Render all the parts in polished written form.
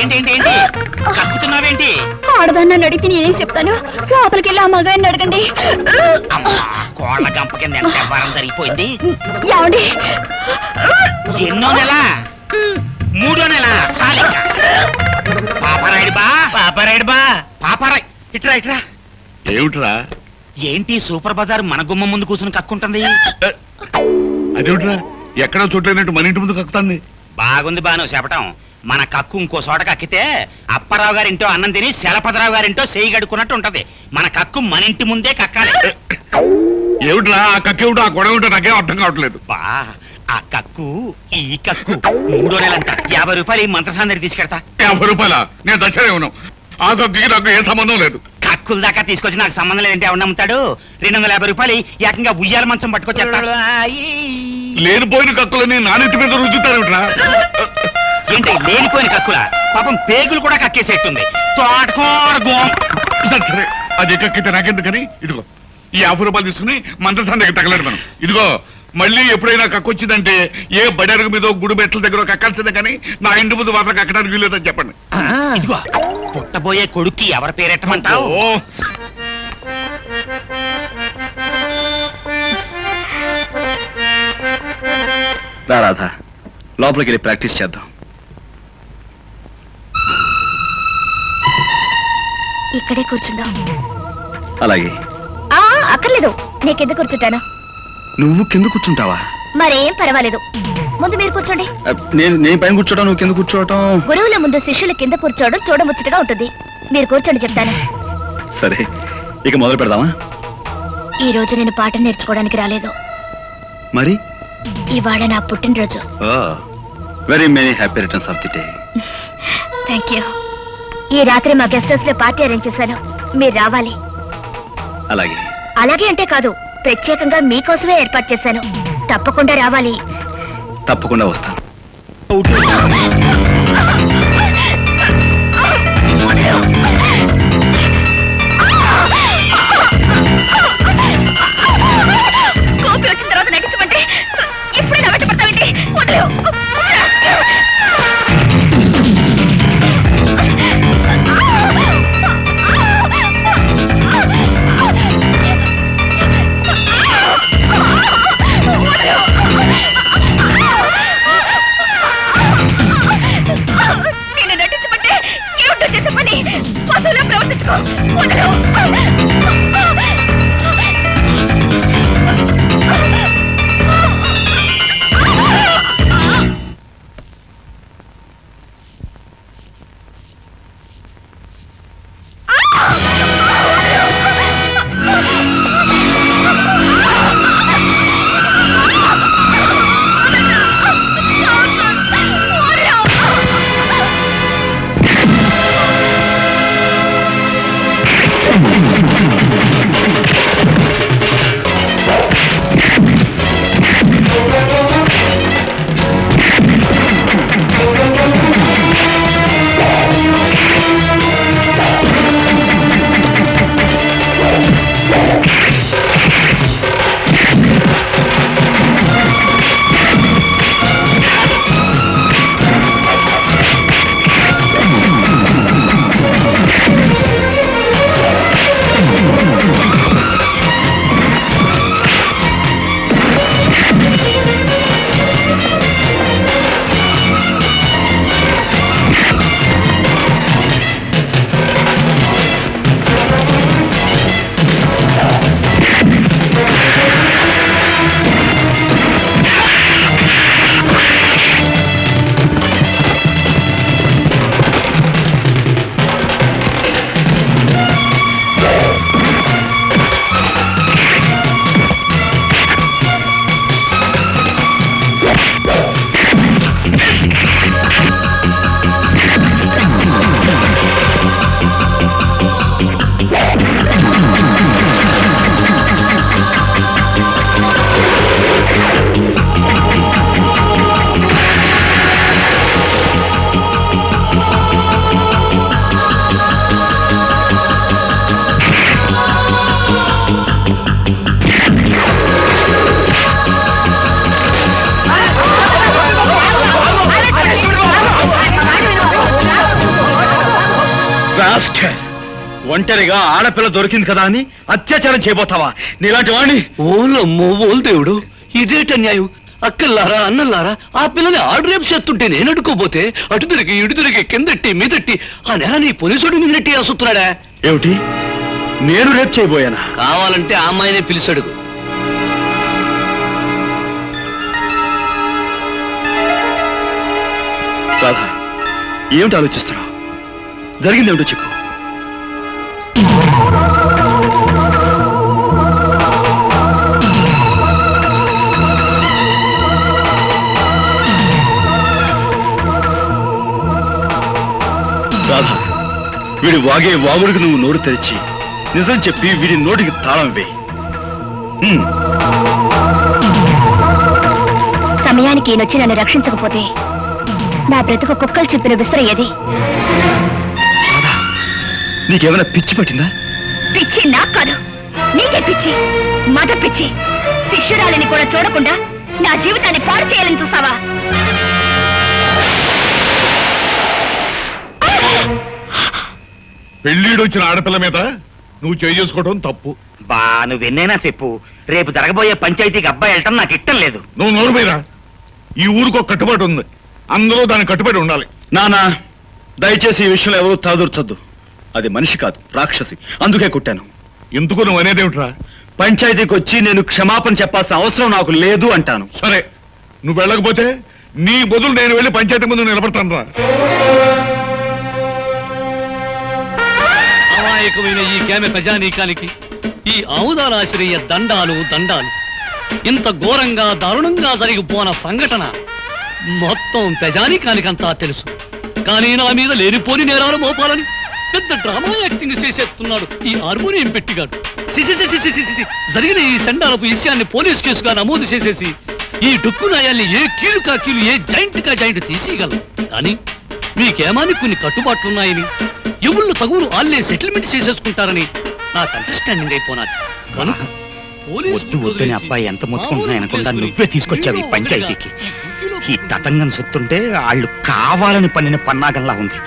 ఏంటి కక్కుతున్నావేంటి? ఆడదాన్ని అడిగితే నేనేం చెప్తాను? లోపలికి వెళ్ళి ఆ మగాన్ని అడగండి. కోళ్ళ గంప కింద ఎంత వ్యవహారం జరిగిపోయింది. ఏమండి? ఎన్నో నెల? 3వ నెల. పాపారాయుడు ఇట్రా ఇట్రా. ఏమిట్రా? ఏంటి సూపర్ బజార్ మన గుమ్మ ముందు కూర్చుని కక్కుంటుంది? అదేమిట్రా? ఎక్కడో చోట్లైనట్టు మన ఇంటి ముందు కక్కుతాంది. బాగుంది బాను చెప్పటం. మన కక్కు ఇంకో చోట కక్కితే అప్పారావు గారింటో అన్నం తిని శలపతిరావు గారింటో చేయి గడుకున్నట్టు ఉంటది. మన కక్కు మన ఇంటి ముందే కక్కాలి. ఏమిట్రా ఆ కక్కేమిటో ఆ గొడవ ఏమిటో నాకేం అర్థం కావట్లేదు. బా ఆ కక్కు ఈ కక్కు 3వ నెలంట. 50 రూపాయలు మంత్రసాందరి తీసుకెడతా. 50 రూపాయల? నేను దశనే ఉన్నావు. ఆ కక్కుకి నాకు ఏ సంబంధం లేదు. కక్కుల దాకా తీసుకొచ్చి నాకు సంబంధం లేదంటే ఎవరు నమ్ముతాడు? 250 రూపాయలు ఏకంగా ఉయ్యాల మంచం పట్టుకొచ్చేస్తాడు. లేనిపోయిన కక్కులని నానెత్తి మీద రుద్దుతారేమిట్రా? ఏంటి లేనిపోయిన కక్కుల? పాపం పేగులు కూడా కక్కేసేట్టుంది. తోటకూర గోం. సరే అది కక్కితే నాకెందుకని ఇదిగో ఈ 50 రూపాయలు తీసుకుని మంత్రసాందరికి తగలడు మనం. ఇదిగో మళ్ళీ ఎప్పుడైనా కక్కొచ్చిందంటే ఏ బడరుగు మీద గుడి బెట్ల దగ్గర కక్కాల్సిందే కానీ నా ఇంటి ముందు వాటికి కక్కడానికి వీలేదని చెప్పండి. ఇదిగో పుట్టబోయే కొడుక్కి ఎవరి పేరెట్టమంటావు? రాధా లోపలికి వెళ్ళి ప్రాక్టీస్ చేద్దాం. ఇక్కడే కూర్చుందాం. అలాగే. అక్కర్లేదు, నీ కింద కూర్చుంటాను. నువ్వు కింద కూర్చుంటావా? మరేం పర్వాలేదు, ముందు మీరు కూర్చోండి. నేను పైన కూర్చోవడం, నువ్వు కింద కూర్చోవటం. గురువుల ముందు శిష్యుల కింద కూర్చోవడం చూడముచ్చటగా ఉంటుంది. మీరు కూర్చోండి, చెప్తాను. సరే ఇక మొదలు పెడదామా? ఈ రోజు నేను పాట నేర్చుకోవడానికి రాలేదు. మరి ఇవాళ నా పుట్టినరోజు. Very many happy returns of the day. Thank you. ఈ రాత్రి మా గెస్ట్ హౌస్ లో పార్టీ అరేంజ్ చేశాను, మీరు రావాలి. అలాగే. అలాగే అంటే కాదు, ప్రత్యేకంగా మీకోసమే ఏర్పాటు చేశాను. తప్పకుండా రావాలి. తప్పకుండా వస్తాను. కోపి వచ్చిన తర్వాత నటించమంటే ఇప్పుడే నవ్వటపడతావేంటి? వదిలేవు. ఒంటరిగా ఆడపిల్ల దొరికింది కదా అని అత్యాచారం చేయబోతావా? నీలాంటి వాడిని ఓలమ్మో ఓలు దేవుడు, ఇదేట న్యాయం? అక్కల్లారా అన్నల్లారా ఆ పిల్లని ఆడు రేపు చేస్తుంటే నేను అడుకోపోతే అటు తిరిగి ఇటు తిరిగి కిందట్టి మీదట్టి ఆ నెల నీ పోలీసుడు మీద నెట్టి అసుతున్నాడా ఏమిటి? నేను రేపు చేయబోయానా? కావాలంటే ఆ అమ్మాయినే పిలిచాడు. రాధా, ఏమిటి ఆలోచిస్తున్నావు? జరిగిందేమిటో చెప్పు. రాధా, వీడి వాగే వాగుడికి నువ్వు నోరు తెరిచి నిజం చెప్పి వీడి నోటికి తాళం వేయి. సమయానికి ఈయనొచ్చి నన్ను రక్షించకపోతే నా బ్రతుకు కుక్కలు చెప్పిన విస్తరయ్యేది. నీకేమైనా పిచ్చి పట్టిందా? పిచ్చి నాకు కాదు, నీకే పిచ్చి. మద పిచ్చి. శిష్యురాలిని కూడా చూడకుండా నా జీవితాన్ని పాడు చేయాలని చూస్తావా? పెళ్ళిడొచ్చిన ఆడపిల్ల మీద నువ్వు చేసుకోవడం తప్పు. బా నువ్వెన్నైనా చెప్పు, రేపు జరగబోయే పంచాయతీకి అబ్బాయి వెళ్ళటం నాకు ఇష్టం లేదు. నువ్వు నోరు మీరా. ఈ ఊరికి ఒక కట్టుబాటు ఉంది, అందరూ దానికి కట్టుబడి ఉండాలి. నానా, దయచేసి ఈ విషయంలో ఎవరూ తలదూర్చొద్దు. అది మనిషి కాదు, రాక్షసి. అందుకే కొట్టాను. ఎందుకు నువ్వు అనేదేమిట్రా? పంచాయతీకి వచ్చి నేను క్షమాపణ చెప్పాల్సిన అవసరం నాకు లేదు అంటాను. సరే, నువ్వు వెళ్ళకపోతే నీ బదులు నేను వెళ్ళి పంచాయతీ ముందు నిలబడతాను రా. అమాయకమైన ఈ గ్రామ ప్రజానీకానికి ఈ ఆముదారాశ్రయ దండాలు దండాలు. ఇంత ఘోరంగా దారుణంగా జరిగిపోన సంఘటన మొత్తం ప్రజానీకానికంతా తెలుసు. కానీ నా మీద లేనిపోని నేరాలు మోపాలని పెద్ద డ్రామా యాక్టింగ్ చేసేస్తున్నాడు ఈ హార్మోనియం పెట్టిగాడు. జరిగిన ఈ సండాలపు విషయాన్ని పోలీస్ కేసుగా నమోదు చేసేసి ఈ డొక్కు నాయాల్ని ఏ కీలు కా కీలు, ఏ జాయింట్ కా జాయింట్ తీసేయగలం. కానీ మీకేమాని కొన్ని కట్టుబాట్లున్నాయని, ఎవళ్ళు తగులు ఆల్లే సెటిల్మెంట్ చేసేసుకుంటారని నాకు అండర్స్టాండింగ్ అయిపోనాది. కనుక వద్దు వద్దని అబ్బాయి ఎంత మొత్తుకుంటున్నాయనకుండా నువ్వే తీసుకొచ్చావు ఈ పంచాయతీకి. ఈ తతంగం సొత్తుంటే వాళ్ళు కావాలని పన్నిన పన్నాగంలా ఉంది.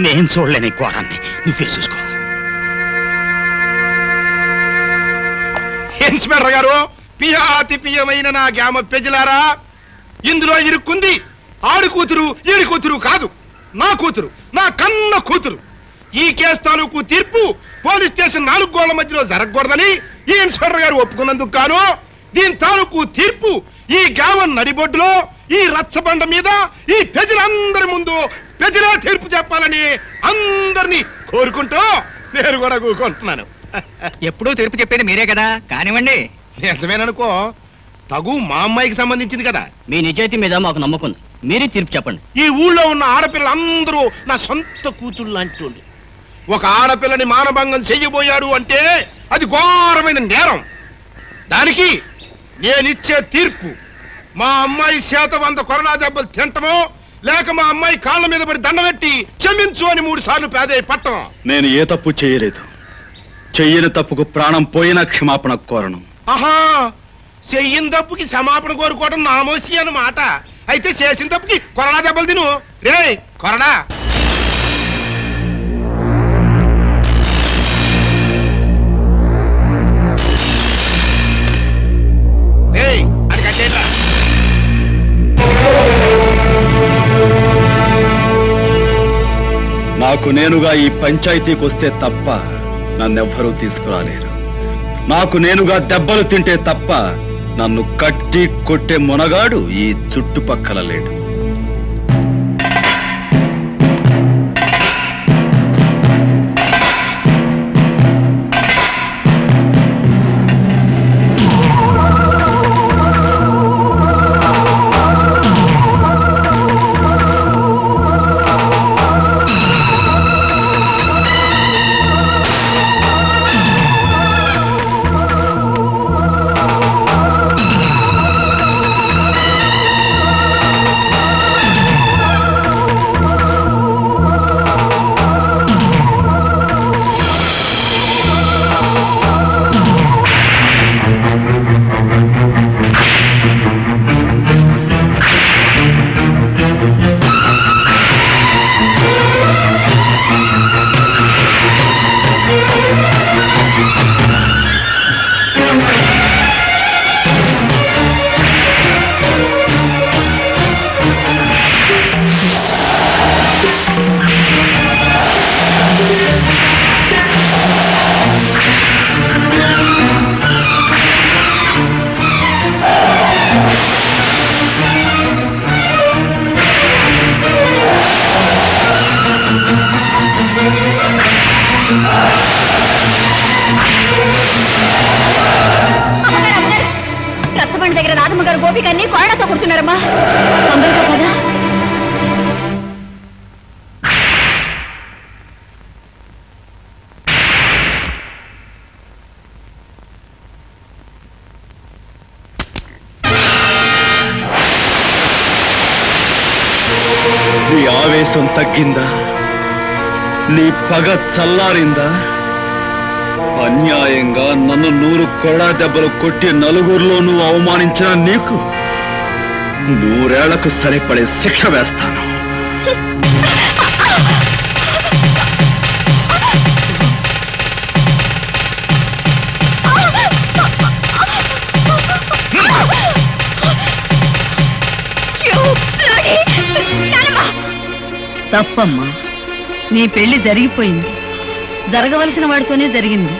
నేను చూడలేని ఘోరాన్ని, నువ్వే చూసుకో. ఇన్స్పెక్టర్ గారు, పియాతి పియమైన నా గ్రామ ప్రజలారా, ఇందులో ఇరుక్కుంది ఆడి కూతురు ఈడి కూతురు కాదు, నా కూతురు, నా కన్న కూతురు. ఈ కేసు తాలూకు తీర్పు పోలీస్ స్టేషన్ 4 గోళ్ల మధ్యలో జరగకూడదని ఈ ఇన్స్పెక్టర్ గారు ఒప్పుకున్నందుకు గాను దీని తాలూకు తీర్పు ఈ గ్రామం నడిబొడ్డులో ఈ రచ్చబండ మీద ఈ ప్రజలందరి ముందు ప్రజలే తీర్పు చెప్పాలని అందరినీ కోరుకుంటూ నేను కూడా కూకుంటున్నాను. ఎప్పుడూ తీర్పు చెప్పేది మీరే కదా, కానివ్వండి. నిజమేననుకో, తగు మా అమ్మాయికి సంబంధించింది కదా. మీ నిజాయితీ మీద మాకు నమ్మకం ఉంది, మీరే తీర్పు చెప్పండి. ఈ ఊళ్ళో ఉన్న ఆడపిల్లలందరూ నా సొంత కూతురు లాంటి వాళ్ళు. ఒక ఆడపిల్లని మానభంగం చెయ్యబోయారు అంటే అది ఘోరమైన నేరం. దానికి నేనిచ్చే తీర్పు మా అమ్మాయి చేత 100 కొరడా దెబ్బలు తింటమో, లేక మా అమ్మాయి కాళ్ళ మీద పడి దండబెట్టి క్షమించు అని 3 సార్లు పేదయ్య పట్టం. నేను ఏ తప్పు చేయలేదు. చెయ్యని తప్పుకు ప్రాణం పోయినా క్షమాపణ కోరను. ఆహా, చెయ్యిన తప్పుకి క్షమాపణ కోరుకోవడం నామోసి అన్నమాట. అయితే చేసిన తప్పుకి కొరడా దెబ్బలు తిను. రే కొరడా. అది కట్టేట్రా. నాకు నేనుగా ఈ పంచాయతీకి వస్తే తప్ప నన్నెవ్వరూ తీసుకురాలేరు. నాకు నేనుగా దెబ్బలు తింటే తప్ప నన్ను కట్టి కొట్టే మునగాడు ఈ చుట్టుపక్కల లేడు. గోపికన్ని కోడతో కొడుతున్నారమ్మా. తొందరగా కదా. నీ ఆవేశం తగ్గిందా? నీ పగ చల్లారిందా? అన్యాయంగా నన్ను 100 కొరడా దెబ్బలు కొట్టి నలుగురిలోనూ అవమానించిన నీకు 100 ఏళ్లకు సరిపడే శిక్ష వేస్తాను. తప్పమ్మా, నీ పెళ్లి జరిగిపోయింది. జరగవలసిన వాడితోనే జరిగింది.